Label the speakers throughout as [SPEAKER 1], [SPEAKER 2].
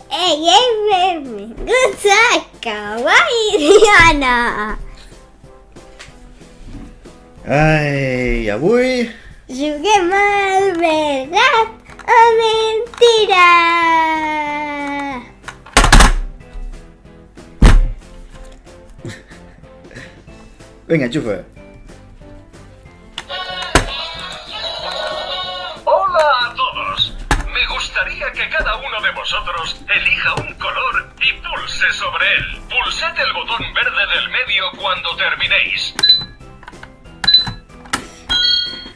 [SPEAKER 1] Benvinguts a Kawaii Diana.
[SPEAKER 2] Ai, avui...
[SPEAKER 1] Juguem al verdad o mentira.
[SPEAKER 2] Venga, enchufa.
[SPEAKER 3] Hola a todos. Me gustaría que cada uno de vosotros elija un color y pulse sobre él. Pulsad el botón verde del medio cuando terminéis.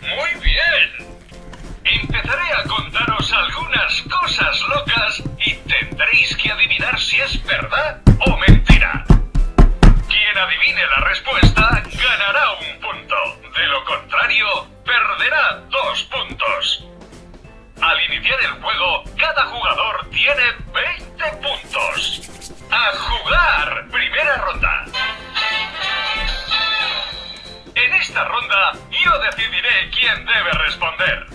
[SPEAKER 3] Muy bien. Empezaré a contaros algunas cosas locas y tendréis que adivinar si es verdad o mentira. Quien adivine la respuesta ganará un punto. De lo contrario, perderá 2 puntos. Al iniciar el juego, cada jugador tiene 20 puntos. ¡A jugar! Primera ronda. En esta ronda, yo decidiré quién debe responder.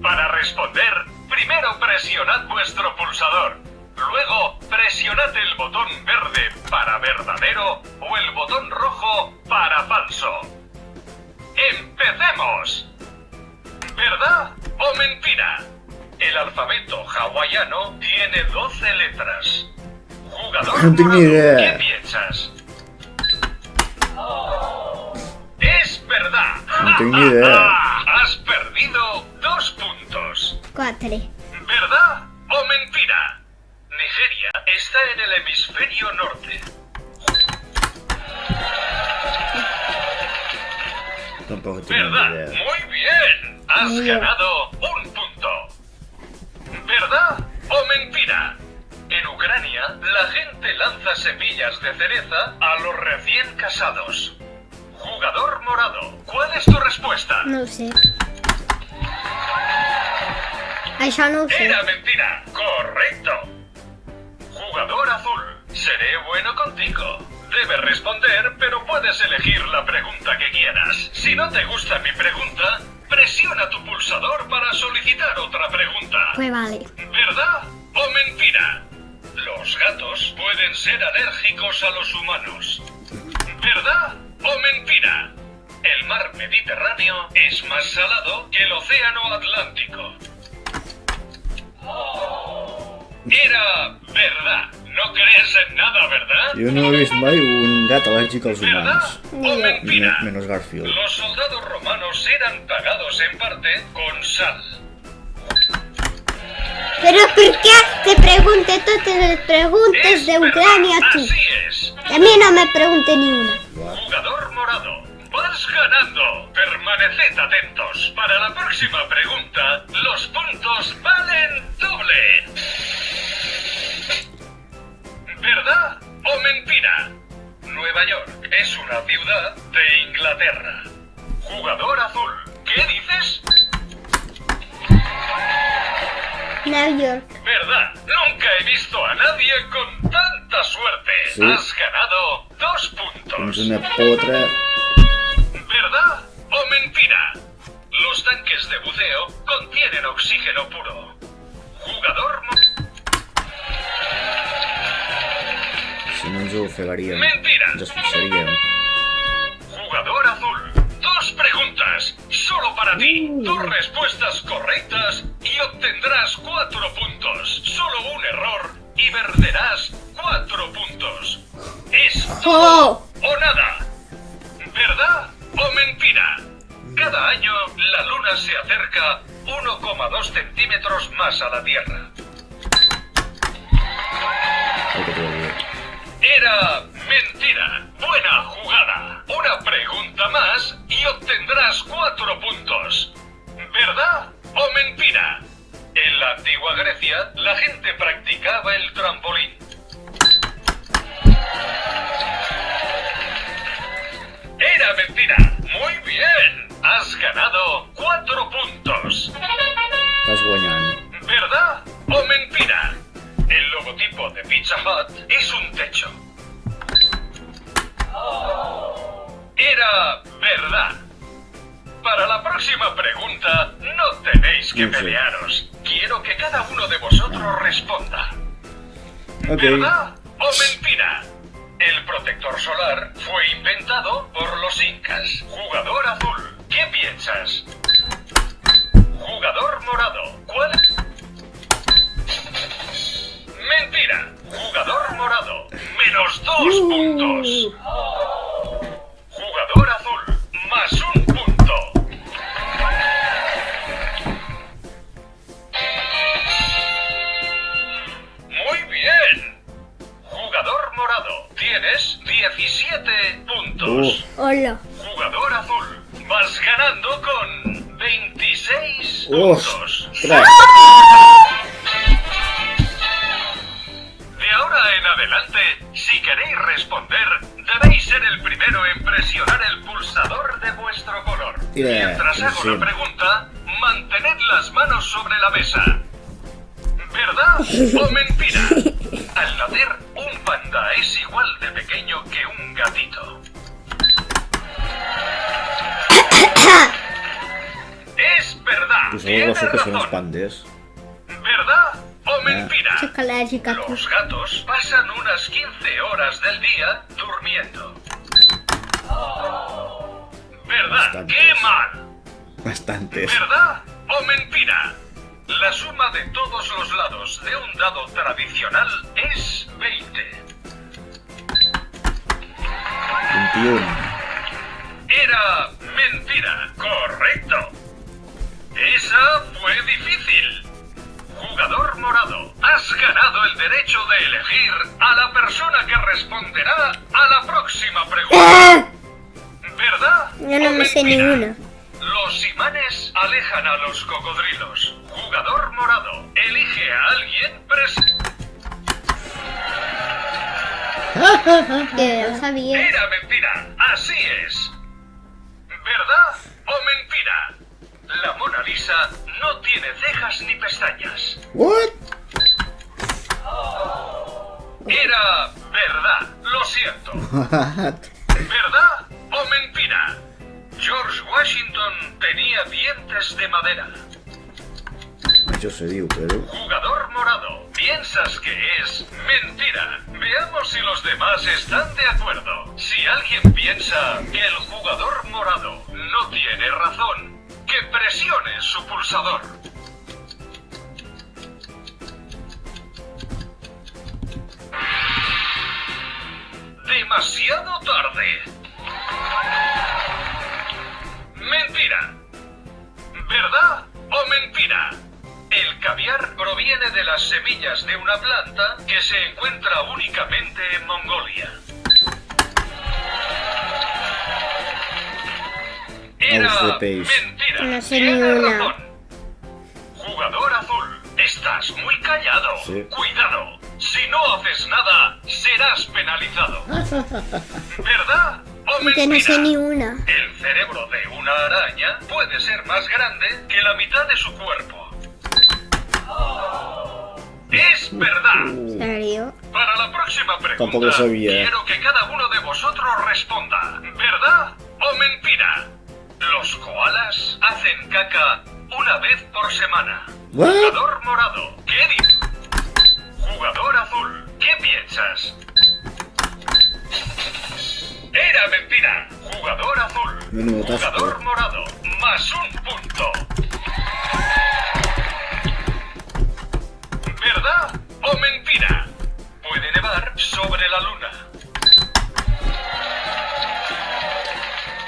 [SPEAKER 3] Para responder, primero presionad vuestro pulsador. Luego, presionad el botón verde para verdadero o el botón rojo para falso. ¡Empecemos! ¿Verdad o mentira? El alfabeto hawaiano tiene 12 letras. Jugador
[SPEAKER 2] No tengo ni
[SPEAKER 3] morado,
[SPEAKER 2] idea.
[SPEAKER 3] ¿qué piensas? ¡Es verdad!
[SPEAKER 2] No tengo ni idea.
[SPEAKER 3] Has perdido 2 puntos.
[SPEAKER 1] 4.
[SPEAKER 3] ¿Verdad o mentira? Nigeria está en el hemisferio norte.
[SPEAKER 2] Tampoco tengo
[SPEAKER 3] ¿Verdad?
[SPEAKER 2] ni idea.
[SPEAKER 3] Muy bien. Has
[SPEAKER 1] Muy bien.
[SPEAKER 3] ganado un punto. ¿Verdad o mentira? En Ucrania, la gente lanza semillas de cereza a los recién casados. Jugador morado, ¿cuál es tu respuesta?
[SPEAKER 1] No ho sé. Això no ho sé.
[SPEAKER 3] Era mentira. Correcto. Jugador azul, seré bueno contigo. Debes responder, pero puedes elegir la pregunta que quieras. Si no te gusta mi pregunta, presiona tu pulsador para solicitar otra pregunta.
[SPEAKER 1] Pues vale.
[SPEAKER 3] ¿Verdad o mentira? Los gatos pueden ser alérgicos a los humanos. ¿Verdad o mentira? El mar Mediterráneo es más salado que el océano Atlántico. Era verdad. No crees en nada, ¿verdad?
[SPEAKER 2] Jo no he vist mai un gat al·lèrgic als
[SPEAKER 3] ¿Verdad
[SPEAKER 2] humans.
[SPEAKER 3] o mentira?
[SPEAKER 2] Menos Garfield.
[SPEAKER 3] Los soldados romanos eran pagados en parte con sal.
[SPEAKER 1] Però per què te pregunte totes les preguntes
[SPEAKER 3] Es
[SPEAKER 1] d'Ucrània
[SPEAKER 3] verdad,
[SPEAKER 1] tu?
[SPEAKER 3] así es.
[SPEAKER 1] A mi no me pregunte ni una.
[SPEAKER 3] Jugador morado, vas ganando. Permaneced atentos. Para la próxima pregunta, los puntos valen doble. ¿Verdad o mentira? Nueva York es una ciudad de Inglaterra. Jugador azul, ¿qué dices?
[SPEAKER 1] New York.
[SPEAKER 3] ¿Verdad? Nunca he visto a nadie con tanta suerte.
[SPEAKER 2] Sí.
[SPEAKER 3] Has ganado 2
[SPEAKER 2] Tens
[SPEAKER 3] puntos.
[SPEAKER 2] una potra...
[SPEAKER 3] ¿Verdad o mentira? Los tanques de buceo contienen oxígeno puro. Jugador
[SPEAKER 2] Si no ens ho ofegaríem.
[SPEAKER 3] Mentira.
[SPEAKER 2] Ens asfixiaríem.
[SPEAKER 3] Jugador azul. 2 preguntas. Solo para ti. 2 respuestas correctas y obtendrás 4 puntos. Solo un error y perderás 4 puntos. Es todo o nada. ¿Verdad o mentira? Cada año la luna se acerca 1,2 centímetros más a la Tierra.
[SPEAKER 2] El que t'ho diria.
[SPEAKER 3] Era mentira. Buena jugada. Una pregunta más y obtendrás 4 puntos. ¿Verdad o mentira? En la antigua Grecia, la gente practicaba el trampolín. Era mentira. Muy bien. Has ganado 4 puntos.
[SPEAKER 2] Estàs guanyant.
[SPEAKER 3] ¿Verdad o mentira? El logotipo de Pizza Hut es un techo. Era verdad. Para la próxima pregunta, no tenéis que
[SPEAKER 2] No sé.
[SPEAKER 3] pelearos. Quiero que cada uno de vosotros responda.
[SPEAKER 2] Ok.
[SPEAKER 3] ¿Verdad o mentira? El protector solar fue inventado por los incas. Jugador azul, ¿qué piensas? Jugador morado, ¿cuál? Mentira. Jugador morado, -2 puntos. Jugador azul, +1 punto. Muy bien. Jugador morado, tienes 17 puntos.
[SPEAKER 1] Hola.
[SPEAKER 3] Jugador azul, vas ganando con 26 puntos.
[SPEAKER 2] ¡Ostras!
[SPEAKER 3] De ahora en adelante, si queréis responder, debéis ser el primero en presionar el pulsador de vuestro color.
[SPEAKER 2] Yeah,
[SPEAKER 3] Mientras hago
[SPEAKER 2] sí.
[SPEAKER 3] la pregunta, mantened las manos sobre la mesa. ¿Verdad o mentira? Al nacer, un panda es igual de pequeño que un gatito. Es verdad.
[SPEAKER 2] Tus
[SPEAKER 3] Tienes
[SPEAKER 2] abuelos que son los
[SPEAKER 3] razón.
[SPEAKER 2] pandes.
[SPEAKER 3] ¿Verdad o mentira?
[SPEAKER 1] Chocolate, gato.
[SPEAKER 3] Los gatos pasan unas 15 horas del día durmiendo. ¿Verdad?
[SPEAKER 2] Bastantes.
[SPEAKER 3] ¡Qué mal!
[SPEAKER 2] Bastantes.
[SPEAKER 3] ¿Verdad o mentira? La suma de todos los lados de un dado tradicional es 20.
[SPEAKER 2] 21.
[SPEAKER 3] Era mentira, correcto. Esa fue difícil. Jugador morado, has ganado el derecho de elegir a la persona que responderá a la próxima pregunta. ¿Verdad?
[SPEAKER 1] Yo no
[SPEAKER 3] o
[SPEAKER 1] me sé
[SPEAKER 3] mentira?
[SPEAKER 1] ninguna.
[SPEAKER 3] Los imanes alejan a los cocodrilos. Jugador morado, elige a alguien
[SPEAKER 1] Que lo sabía.
[SPEAKER 3] Era mentira, así es. ¿Verdad o mentira? La Mona Lisa no tiene cejas ni pestañas.
[SPEAKER 2] What?
[SPEAKER 3] Era verdad, lo siento.
[SPEAKER 2] What?
[SPEAKER 3] ¿Verdad o mentira? George Washington tenía dientes de madera.
[SPEAKER 2] Això se diu, però...
[SPEAKER 3] Jugador morado, piensas que es mentira. Veamos si los demás están de acuerdo. Si alguien piensa que el jugador morado no tiene razón, que presione su pulsador. Demasiado tarde. Mentira. ¿Verdad o mentira? El caviar proviene de las semillas de una planta que se encuentra únicamente en Mongolia. Era
[SPEAKER 2] Ous de peix.
[SPEAKER 3] mentira.
[SPEAKER 1] No sé
[SPEAKER 3] Tienes
[SPEAKER 1] ni una.
[SPEAKER 3] razón. Jugador azul, estás muy callado.
[SPEAKER 2] Sí.
[SPEAKER 3] Cuidado. Si no haces nada, serás penalizado. ¿Verdad o mentira?
[SPEAKER 1] Que no sé ni una.
[SPEAKER 3] El cerebro de una araña puede ser más grande que la mitad de su cuerpo. Es verdad.
[SPEAKER 1] ¿Serio?
[SPEAKER 3] Para la próxima pregunta,
[SPEAKER 2] Tampoco lo sabía.
[SPEAKER 3] quiero que cada uno de vosotros responda. ¿Verdad o mentira? Los koalas hacen caca una vez por semana.
[SPEAKER 2] What?
[SPEAKER 3] Jugador morado, ¿qué dices? Jugador azul, ¿qué piensas? Era mentira. Jugador azul.
[SPEAKER 2] Menudo tasco.
[SPEAKER 3] Jugador morado, +1 punto. ¿Verdad o mentira? Puede nevar sobre la luna.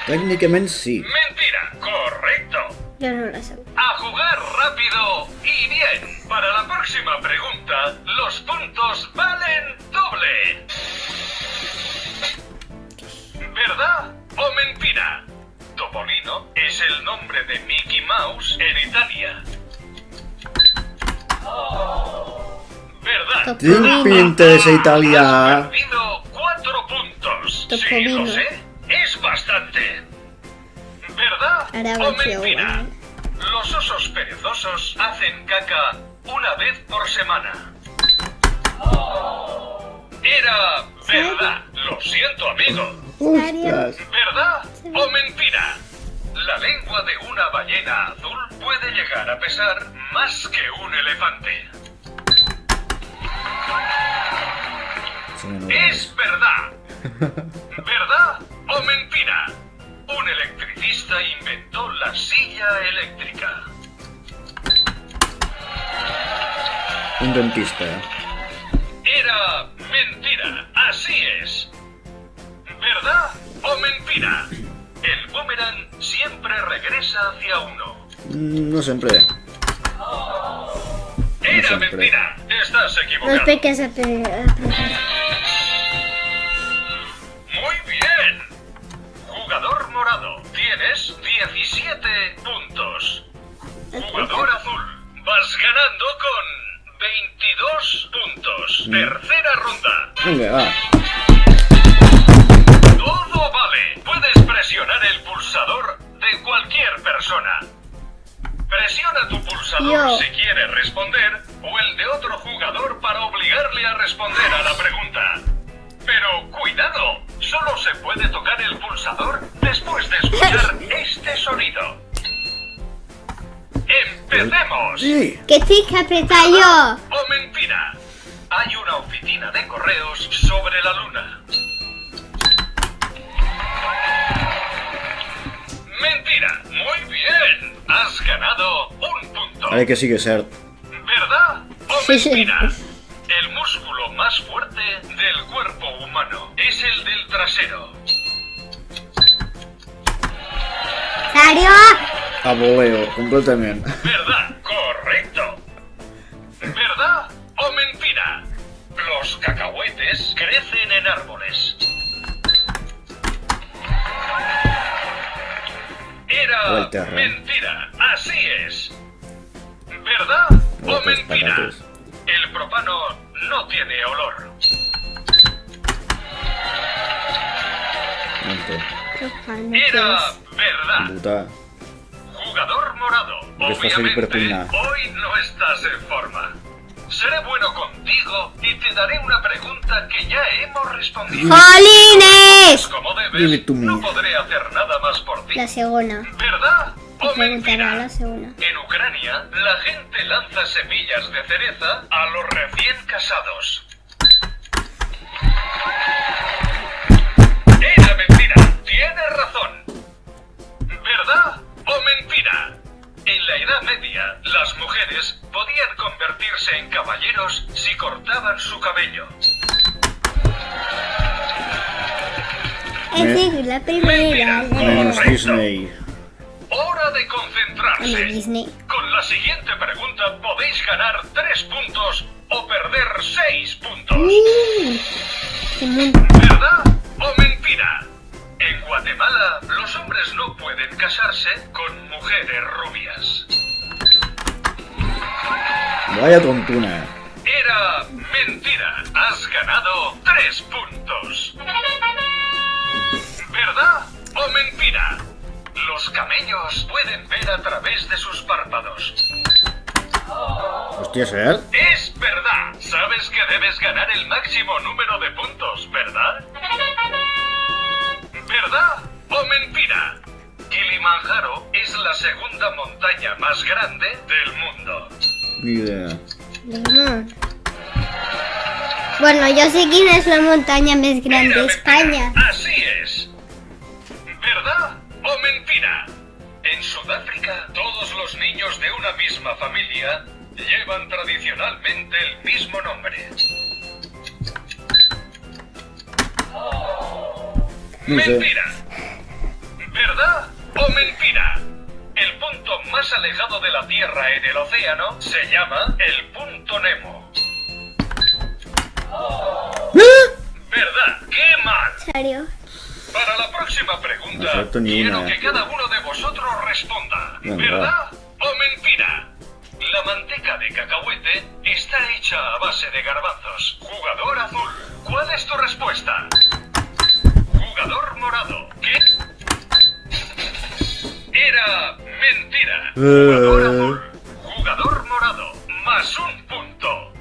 [SPEAKER 2] Tècnicament sí.
[SPEAKER 3] Mentira, correcto.
[SPEAKER 1] Yo no la sé.
[SPEAKER 3] A jugar rápido y bien. Para la próxima pregunta, los puntos valen doble. ¿Verdad o mentira? Topolino es el nombre de Mickey Mouse en Italia. ¿Verdad?
[SPEAKER 1] Topolino.
[SPEAKER 2] Tinc pinta de ser
[SPEAKER 3] Has
[SPEAKER 2] italià.
[SPEAKER 3] perdido 4 puntos. Sí,
[SPEAKER 1] Topolino.
[SPEAKER 3] lo sé. Es bastante. ¿Verdad
[SPEAKER 1] Ahora
[SPEAKER 3] o
[SPEAKER 1] voy yo,
[SPEAKER 3] mentira?
[SPEAKER 1] bueno.
[SPEAKER 3] Los osos perezosos hacen caca una vez por semana. Era verdad. Lo siento, amigo.
[SPEAKER 2] Ostres.
[SPEAKER 3] ¿Verdad o mentira? La lengua de una ballena azul puede llegar a pesar más que un elefante. Es verdad. ¿Verdad o mentira? Un electricista inventó la silla eléctrica.
[SPEAKER 2] Un dentista.
[SPEAKER 3] Era mentira, así es. ¿Verdad o mentira? El boomerang siempre regresa hacia uno.
[SPEAKER 2] No siempre.
[SPEAKER 3] Era
[SPEAKER 2] siempre.
[SPEAKER 3] mentira, estás
[SPEAKER 1] No
[SPEAKER 3] equivocado.
[SPEAKER 1] expliques a
[SPEAKER 3] Muy bien. Jugador morado, tienes 17 puntos. Jugador azul, vas ganando con 22 puntos. Tercera ronda.
[SPEAKER 2] Venga, va.
[SPEAKER 3] Todo vale. Puedes presionar el pulsador de cualquier persona. Presiona tu pulsador
[SPEAKER 1] Yo.
[SPEAKER 3] si quieres responder o el de otro jugador para obligarle a responder a la pregunta. Pero cuidado, solo se puede tocar el pulsador después de escuchar este sonido. ¡Empecemos!
[SPEAKER 2] Sí.
[SPEAKER 1] Que sí que aprieta yo.
[SPEAKER 3] ¿O mentira? Hay una oficina de correos sobre la luna. Mentira, muy bien. Has ganado un punto.
[SPEAKER 2] Hay que sí que ser.
[SPEAKER 3] ¿Verdad o
[SPEAKER 1] Sí, sí.
[SPEAKER 3] mentira? El músculo más fuerte del cuerpo humano es el del trasero.
[SPEAKER 1] ¿Serio?
[SPEAKER 2] A voleo, completamente.
[SPEAKER 3] ¿Verdad? Correcto. ¿Verdad o mentira? Los cacahuetes crecen en árboles. Era
[SPEAKER 2] Vuelta, ¿eh?
[SPEAKER 3] mentira, así es. ¿Verdad o
[SPEAKER 2] Vueltas,
[SPEAKER 3] mentira?
[SPEAKER 2] patates.
[SPEAKER 3] El propano no tiene olor. Era verdad.
[SPEAKER 2] Puta.
[SPEAKER 3] Jugador morado,
[SPEAKER 2] Porque estás ahí
[SPEAKER 3] obviamente
[SPEAKER 2] perpugnado.
[SPEAKER 3] hoy no estás en forma. Seré bueno contigo y te daré una pregunta que ya hemos respondido.
[SPEAKER 1] ¡Jolines!
[SPEAKER 3] Como
[SPEAKER 2] Give
[SPEAKER 3] debes,
[SPEAKER 2] it to me.
[SPEAKER 3] no podré hacer nada más por ti.
[SPEAKER 1] La segunda.
[SPEAKER 3] ¿Verdad o
[SPEAKER 1] Preguntará
[SPEAKER 3] mentira?
[SPEAKER 1] la segunda.
[SPEAKER 3] En Ucrania, la gente lanza semillas de cereza a los recién casados. Era mentira. Tienes razón. ¿Verdad o mentira? En la Edad Media, las mujeres podían convertirse en caballeros si cortaban su cabello.
[SPEAKER 1] Es decir, la primera.
[SPEAKER 2] Menos
[SPEAKER 3] Correcto.
[SPEAKER 2] Disney.
[SPEAKER 3] Hora de
[SPEAKER 1] Ana
[SPEAKER 3] concentrarse.
[SPEAKER 1] Disney.
[SPEAKER 3] Con la siguiente pregunta podéis ganar 3 puntos o perder 6 puntos.
[SPEAKER 1] Qué mundo.
[SPEAKER 3] ¿Verdad o mentira? En Guatemala, los hombres no pueden casarse con mujeres rubias.
[SPEAKER 2] Vaya tontuna.
[SPEAKER 3] Era mentira. Has ganado 3 puntos. ¿Verdad o mentira? Los camellos pueden ver a través de sus párpados.
[SPEAKER 2] Hostia, ¿ser?
[SPEAKER 3] Es verdad. Sabes que debes ganar el máximo número de puntos, ¿verdad? ¿Verdad o mentira? Kilimanjaro es la segunda montaña más grande del mundo.
[SPEAKER 2] Ni idea.
[SPEAKER 1] Bueno, yo sé quién es la montaña más grande
[SPEAKER 3] Era
[SPEAKER 1] de España.
[SPEAKER 3] mentira. Así es. ¿Verdad o mentira? En Sudáfrica, todos los niños de una misma familia llevan tradicionalmente el mismo nombre.
[SPEAKER 2] No sé.
[SPEAKER 3] Mentira. ¿Verdad o mentira? El punto más alejado de la Tierra en el océano se llama el punto Nemo. ¿Verdad? ¡Qué mal!
[SPEAKER 1] ¿Serio?
[SPEAKER 3] Para la próxima pregunta,
[SPEAKER 2] No acepto ni
[SPEAKER 3] quiero
[SPEAKER 2] una.
[SPEAKER 3] que cada uno de vosotros responda.
[SPEAKER 2] Venga,
[SPEAKER 3] ¿Verdad o mentira? La manteca de cacahuete está hecha a base de garbanzos. Jugador azul, ¿cuál es tu respuesta? Jugador morado, ¿qué? Era mentira. Jugador azul, jugador morado, más un punto.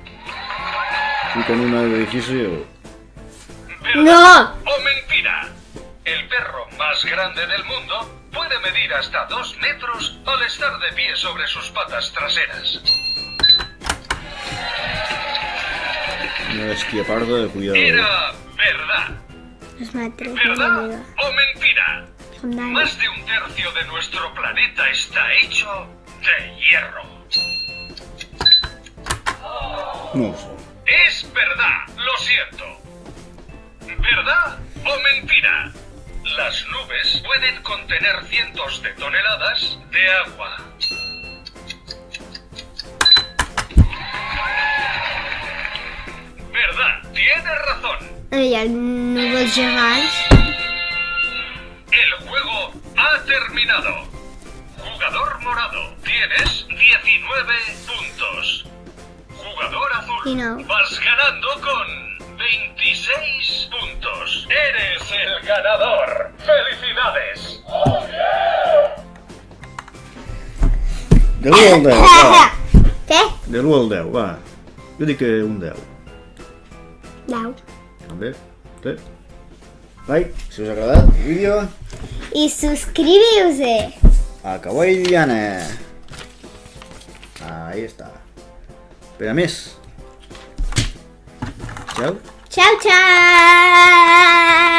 [SPEAKER 2] Y con una de edificio.
[SPEAKER 3] ¿Verdad
[SPEAKER 1] ¡No!
[SPEAKER 3] o mentira? El perro más grande del mundo puede medir hasta 2 metros al estar de pie sobre sus patas traseras.
[SPEAKER 2] Una bestia parda de cuidado.
[SPEAKER 3] Era verdad.
[SPEAKER 1] Los matres,
[SPEAKER 3] ¿Verdad
[SPEAKER 1] amigo.
[SPEAKER 3] o mentira?
[SPEAKER 1] Son daños.
[SPEAKER 3] Más de un tercio de nuestro planeta está hecho de hierro.
[SPEAKER 2] No lo sé.
[SPEAKER 3] Es verdad, lo siento. ¿Verdad o mentira? Las nubes pueden contener cientos de toneladas de agua. ¿Verdad? Tienes razón.
[SPEAKER 1] Hi ha núvols gegants.
[SPEAKER 3] El juego ha terminado. Jugador morado, tienes 19 puntos. Jugador azul,
[SPEAKER 1] Y no.
[SPEAKER 3] vas ganando con 26 puntos. Eres el ganador. ¡Felicidades!
[SPEAKER 2] De l'1 al 10, va.
[SPEAKER 1] Què?
[SPEAKER 2] De l'1 al 10, va. Jo dic que un 10.
[SPEAKER 1] 10.
[SPEAKER 2] També. Sí. Like, si us ha agradat el vídeo,
[SPEAKER 1] I suscribiu-se.
[SPEAKER 2] a Kawaii Diana. Ahí está. Per a més. Ciao.
[SPEAKER 1] Ciao, ciao.